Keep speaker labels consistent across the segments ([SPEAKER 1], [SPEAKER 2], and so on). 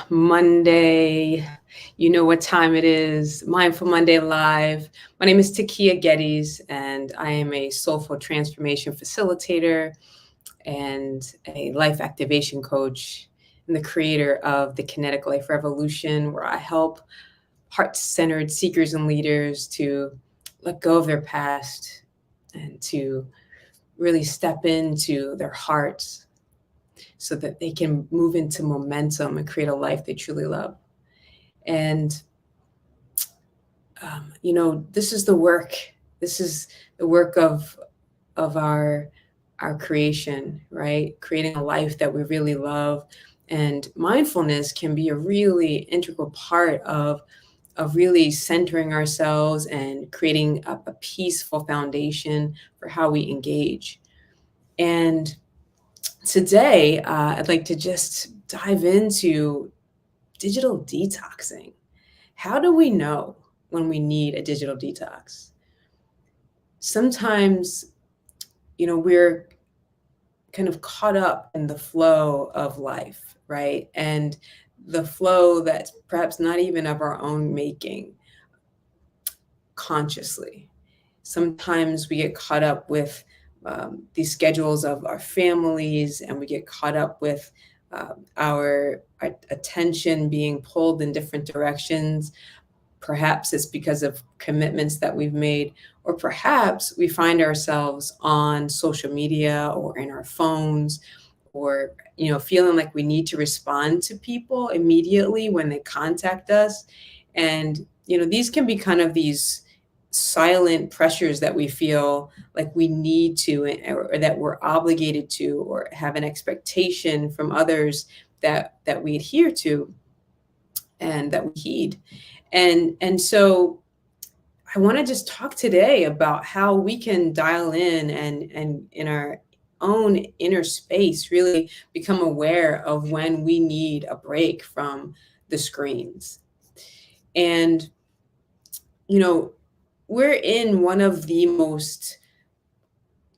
[SPEAKER 1] Monday. You know what time it is. Mindful Monday Live. My name is Takia Geddes, and I am a soulful transformation facilitator and a life activation coach and the creator of the Kinetic Life Revolution, where I help heart centered seekers and leaders to let go of their past and to really step into their hearts so that they can move into momentum and create a life they truly love. And this is the work. This is the work of our creation, right? Creating a life that we really love. And mindfulness can be a really integral part of really centering ourselves and creating a peaceful foundation for how we engage. And today, I'd like to just dive into digital detoxing. How do we know when we need a digital detox? Sometimes, we're kind of caught up in the flow of life, right? And the flow that's perhaps not even of our own making consciously. Sometimes we get caught up with the schedules of our families, and we get caught up with our attention being pulled in different directions. Perhaps it's because of commitments that we've made, or perhaps we find ourselves on social media or in our phones, or feeling like we need to respond to people immediately when they contact us. And these can be kind of these silent pressures that we feel like we need to, or that we're obligated to, or have an expectation from others that we adhere to and that we heed. And so I want to just talk today about how we can dial in and in our own inner space really become aware of when we need a break from the screens. And you know, we're in one of the most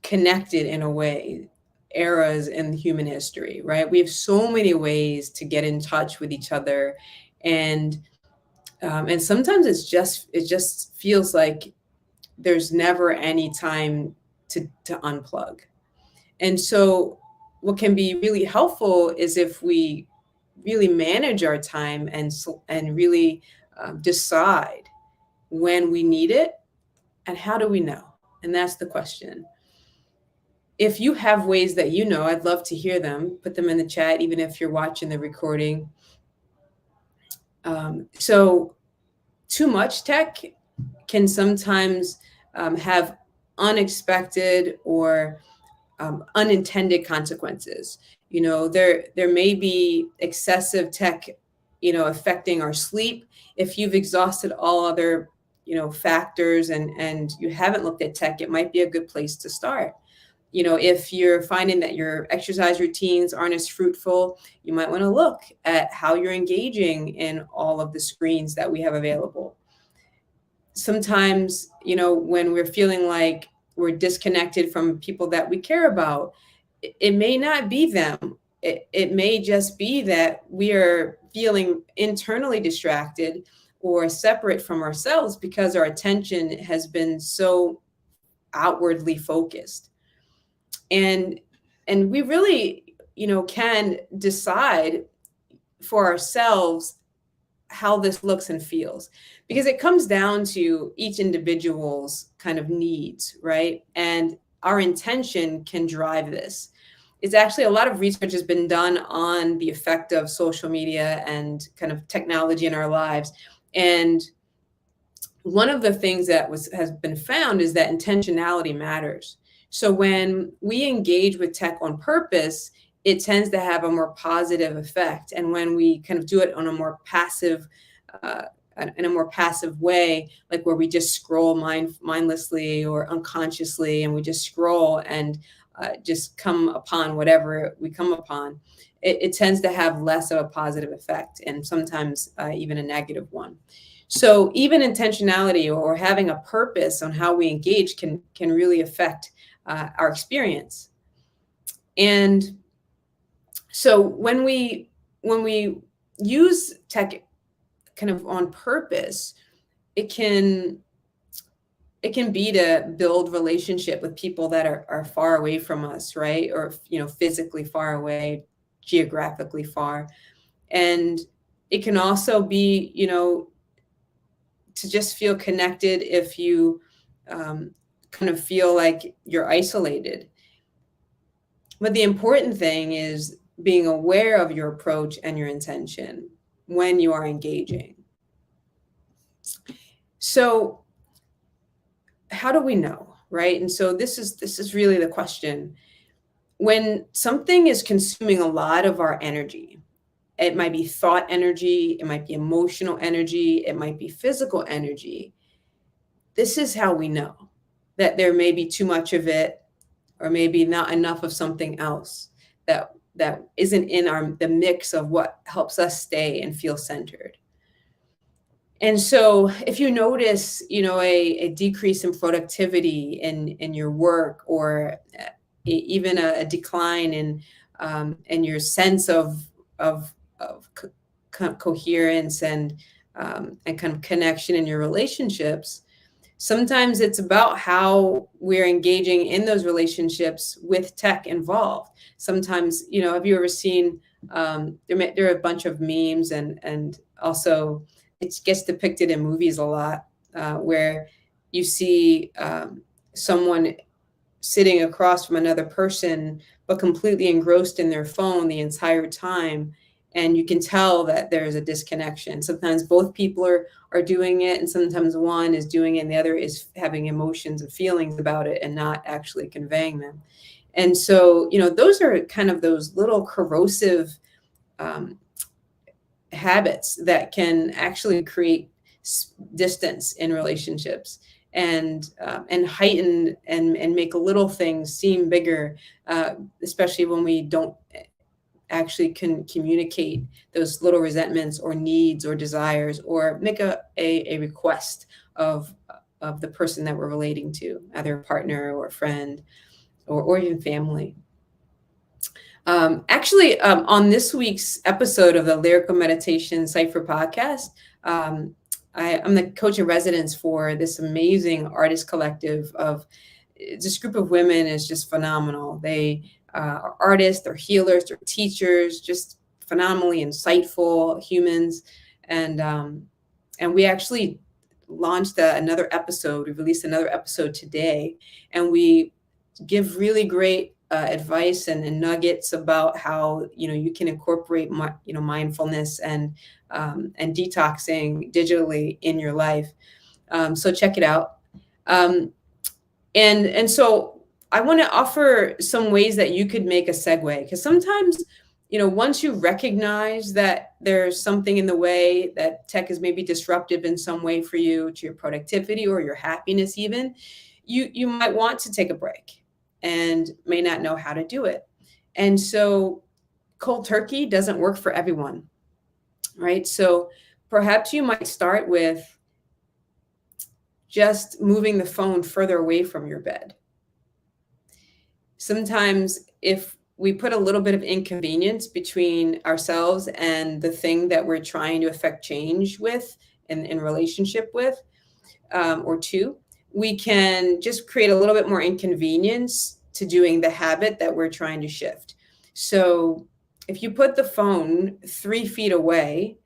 [SPEAKER 1] connected, in a way, eras in human history, right? We have so many ways to get in touch with each other, and and sometimes it just feels like there's never any time to unplug. And so what can be really helpful is if we really manage our time and really decide when we need it, and how do we know? And that's the question. If you have ways that I'd love to hear them. Put them in the chat, even if you're watching the recording. So too much tech can sometimes have unexpected or unintended consequences. There may be excessive tech, affecting our sleep. If you've exhausted all other, factors, and you haven't looked at tech, it might be a good place to start. If you're finding that your exercise routines aren't as fruitful, you might want to look at how you're engaging in all of the screens that we have available. Sometimes, when we're feeling like we're disconnected from people that we care about, it may not be them. It may just be that we are feeling internally distracted or separate from ourselves because our attention has been so outwardly focused. And we really, can decide for ourselves how this looks and feels, because it comes down to each individual's kind of needs, right? And our intention can drive this. It's actually, a lot of research has been done on the effect of social media and kind of technology in our lives. And one of the things that has been found is that intentionality matters. So when we engage with tech on purpose, it tends to have a more positive effect. And when we kind of do it on a more passive, uh, in a more passive way, like where we just scroll mindlessly or unconsciously, and we just scroll and just come upon whatever we come upon, it tends to have less of a positive effect, and sometimes even a negative one. So even intentionality or having a purpose on how we engage can really affect our experience. And so when we use tech kind of on purpose, it can be to build relationship with people that are far away from us, right? Or, physically far away, geographically far. And it can also be, to just feel connected if you kind of feel like you're isolated. But the important thing is being aware of your approach and your intention when you are engaging. So how do we know, right? And so this is really the question. When something is consuming a lot of our energy, it might be thought energy, it might be emotional energy, it might be physical energy. This is how we know that there may be too much of it, or maybe not enough of something else that isn't in the mix of what helps us stay and feel centered. And so if you notice, a decrease in productivity in your work, or even a decline in your sense of coherence and kind of connection in your relationships, sometimes it's about how we're engaging in those relationships with tech involved. Sometimes, have you ever seen, there are a bunch of memes, and also it gets depicted in movies a lot, where you see someone sitting across from another person, but completely engrossed in their phone the entire time. And you can tell that there's a disconnection. Sometimes both people are doing it, and sometimes one is doing it and the other is having emotions and feelings about it and not actually conveying them. And so, those are kind of those little corrosive habits that can actually create distance in relationships, and heighten and make little things seem bigger, especially when we don't actually can communicate those little resentments or needs or desires, or make a request of the person that we're relating to, either a partner or a friend, or even family. On this week's episode of the Lyrical Meditation Cipher podcast, I'm the coach in residence for this amazing artist collective of this group of women. Is just phenomenal. They are artists, they're healers, they're teachers, just phenomenally insightful humans. And we actually launched another episode. We released another episode today, and we give really great advice and nuggets about how you can incorporate mindfulness and detoxing digitally in your life. So check it out. And so I want to offer some ways that you could make a segue, because sometimes, once you recognize that there's something in the way that tech is maybe disruptive in some way for you, to your productivity or your happiness even, you might want to take a break and may not know how to do it. And so cold turkey doesn't work for everyone, right? So perhaps you might start with just moving the phone further away from your bed. Sometimes if we put a little bit of inconvenience between ourselves and the thing that we're trying to affect change with, in relationship with, or to, we can just create a little bit more inconvenience to doing the habit that we're trying to shift. So if you put the phone 3 feet away,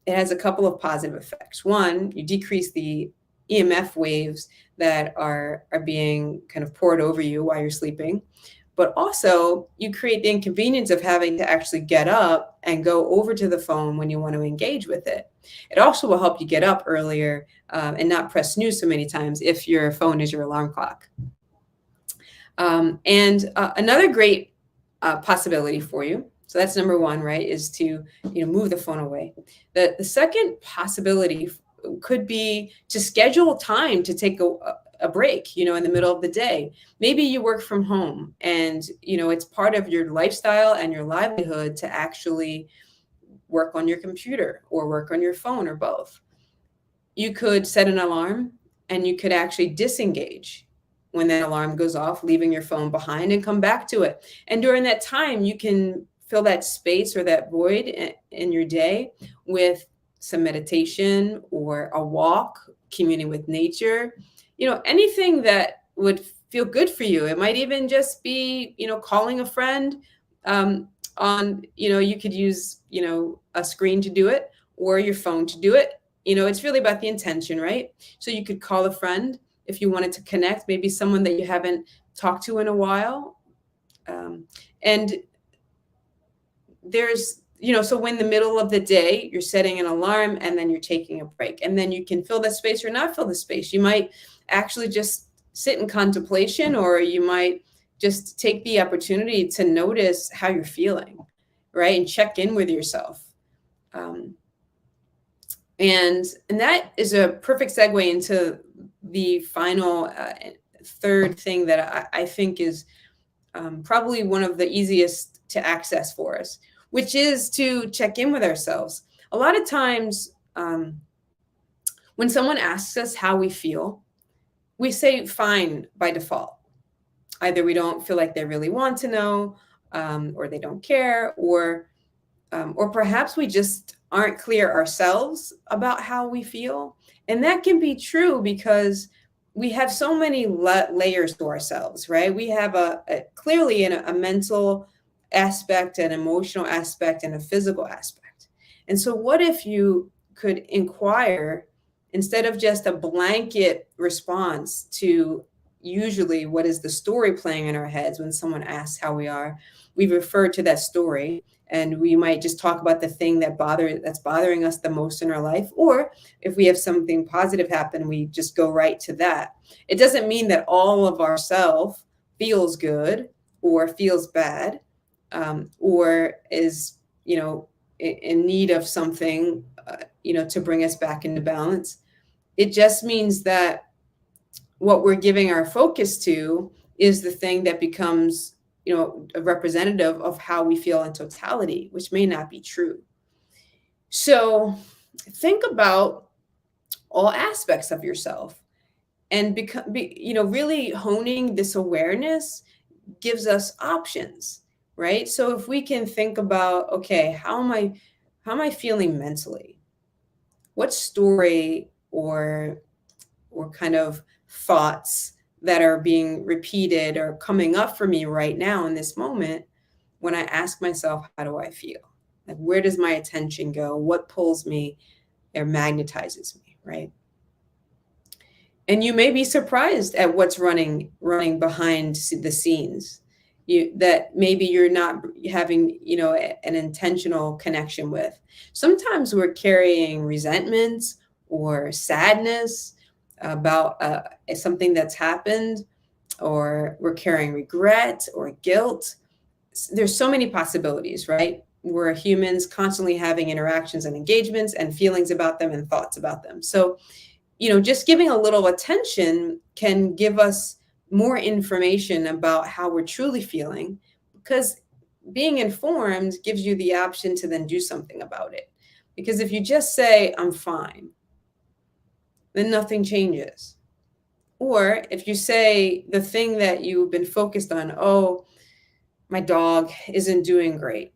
[SPEAKER 1] it has a couple of positive effects. One, you decrease the EMF waves that are being kind of poured over you while you're sleeping. But also you create the inconvenience of having to actually get up and go over to the phone when you want to engage with it. It also will help you get up earlier, and not press snooze so many times if your phone is your alarm clock. And another great possibility for you, so that's number one, right, is to move the phone away. The second possibility could be to schedule time to take a break, in the middle of the day. Maybe you work from home, and it's part of your lifestyle and your livelihood to actually work on your computer or work on your phone, or both. You could set an alarm, and you could actually disengage when that alarm goes off, leaving your phone behind, and come back to it. And during that time, you can fill that space or that void in your day with some meditation or a walk, communing with nature, anything that would feel good for you. It might even just be, calling a friend, you could use, a screen to do it or your phone to do it. It's really about the intention, right? So you could call a friend if you wanted to connect, maybe someone that you haven't talked to in a while. And there's, so when the middle of the day, you're setting an alarm and then you're taking a break, and then you can fill that space or not fill the space. You might actually just sit in contemplation, or you might just take the opportunity to notice how you're feeling, right? And check in with yourself. Um, and that is a perfect segue into the final third thing that I think is probably one of the easiest to access for us, which is to check in with ourselves. A lot of times, when someone asks us how we feel, we say fine by default. Either we don't feel like they really want to know, or they don't care, or perhaps we just aren't clear ourselves about how we feel. And that can be true because we have so many layers to ourselves, right? We have clearly a mental aspect, an emotional aspect, and a physical aspect. And so what if you could inquire, instead of just a blanket response to usually what is the story playing in our heads when someone asks how we are, we refer to that story, and we might just talk about the thing that's bothering us the most in our life. Or if we have something positive happen, we just go right to that. It doesn't mean that all of ourself feels good or feels bad, or is, in need of something, to bring us back into balance. It just means that what we're giving our focus to is the thing that becomes, a representative of how we feel in totality, which may not be true. So think about all aspects of yourself, and really honing this awareness gives us options, right? So if we can think about, okay, how am I feeling mentally? What story or kind of thoughts that are being repeated or coming up for me right now in this moment when I ask myself, how do I feel? Like, where does my attention go? What pulls me or magnetizes me, right? And you may be surprised at what's running behind the scenes. That maybe you're not having, an intentional connection with. Sometimes we're carrying resentment or sadness about something that's happened, or we're carrying regret or guilt. There's so many possibilities, right? We're humans constantly having interactions and engagements and feelings about them and thoughts about them. So, just giving a little attention can give us more information about how we're truly feeling, because being informed gives you the option to then do something about it. Because if you just say, I'm fine, then nothing changes. Or if you say the thing that you've been focused on, oh, my dog isn't doing great,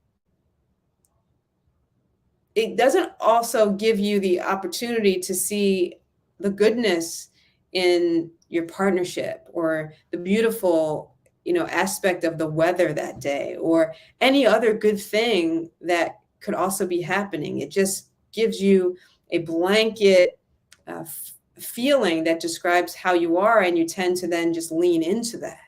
[SPEAKER 1] it doesn't also give you the opportunity to see the goodness in your partnership, or the beautiful, aspect of the weather that day, or any other good thing that could also be happening. It just gives you a blanket feeling that describes how you are, and you tend to then just lean into that.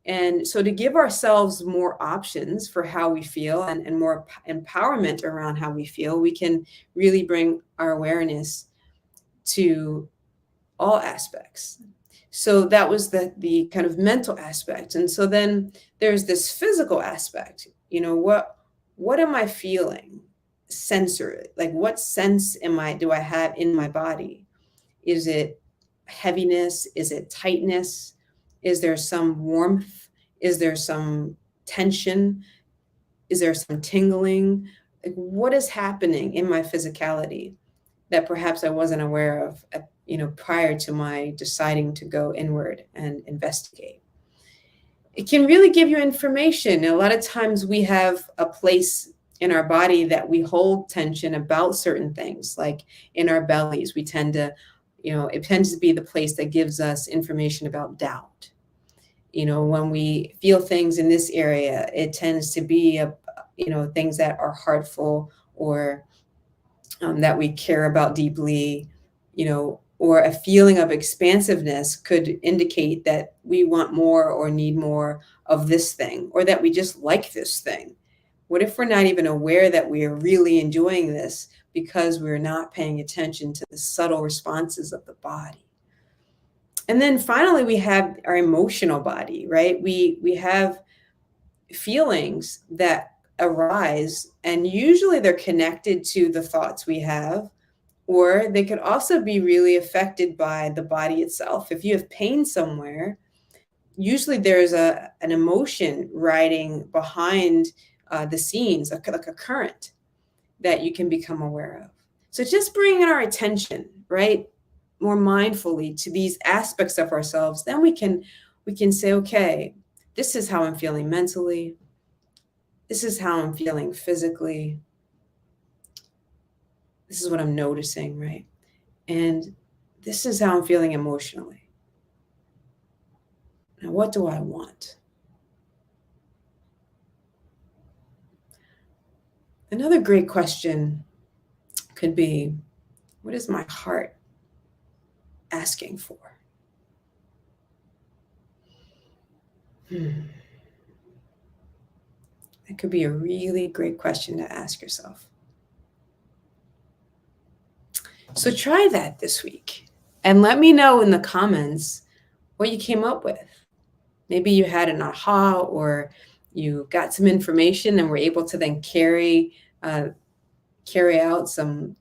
[SPEAKER 1] And so to give ourselves more options for how we feel, and more empowerment around how we feel, we can really bring our awareness to all aspects. So that was the kind of mental aspect. And so then there's this physical aspect. What am I feeling? Sensory, like what sense do I have in my body? Is it heaviness? Is it tightness? Is there some warmth? Is there some tension? Is there some tingling? Like, what is happening in my physicality that perhaps I wasn't aware of, prior to my deciding to go inward and investigate? it can really give you information. A lot of times we have a place in our body that we hold tension about certain things, like in our bellies. We tend to, it tends to be the place that gives us information about doubt. When we feel things in this area, it tends to be, things that are heartful, or that we care about deeply, or a feeling of expansiveness could indicate that we want more or need more of this thing, or that we just like this thing. What if we're not even aware that we are really enjoying this because we're not paying attention to the subtle responses of the body? And then finally, we have our emotional body, right? We have feelings that arise, and usually they're connected to the thoughts we have, or they could also be really affected by the body itself. If you have pain somewhere, usually there's an emotion riding behind the scenes, like a current that you can become aware of. So just bringing our attention, right, more mindfully to these aspects of ourselves, then we can say, okay, this is how I'm feeling mentally. This is how I'm feeling physically. This is what I'm noticing, right? And this is how I'm feeling emotionally. Now, what do I want? Another great question could be, what is my heart asking for? That could be a really great question to ask yourself. So try that this week and let me know in the comments what you came up with. Maybe you had an aha, or you got some information and were able to then carry out some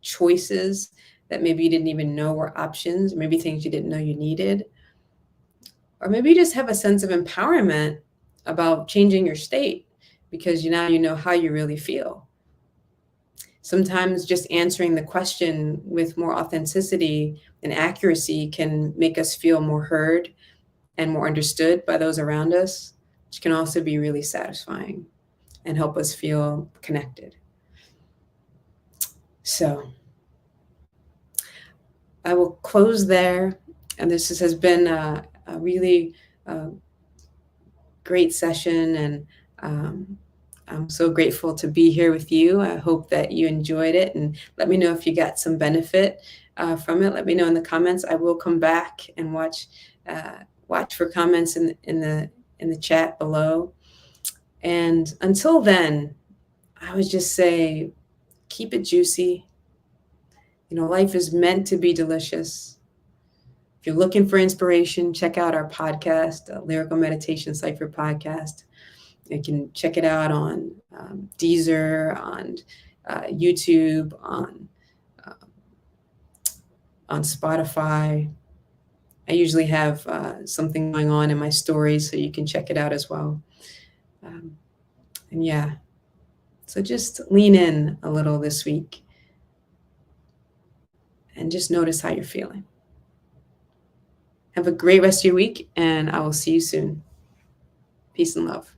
[SPEAKER 1] choices that maybe you didn't even know were options, maybe things you didn't know you needed. Or maybe you just have a sense of empowerment about changing your state because now you know how you really feel. Sometimes just answering the question with more authenticity and accuracy can make us feel more heard and more understood by those around us, which can also be really satisfying and help us feel connected. So I will close there. And this has been a really great session. And I'm so grateful to be here with you. I hope that you enjoyed it. And let me know if you got some benefit from it. Let me know in the comments. I will come back and watch for comments in the chat below. And until then, I would just say, keep it juicy. Life is meant to be delicious. If you're looking for inspiration, check out our podcast, Lyrical Meditation Cipher podcast. You can check it out on Deezer, on YouTube, on Spotify. I usually have something going on in my stories, so you can check it out as well. And yeah, so just lean in a little this week and just notice how you're feeling. Have a great rest of your week, and I will see you soon. Peace and love.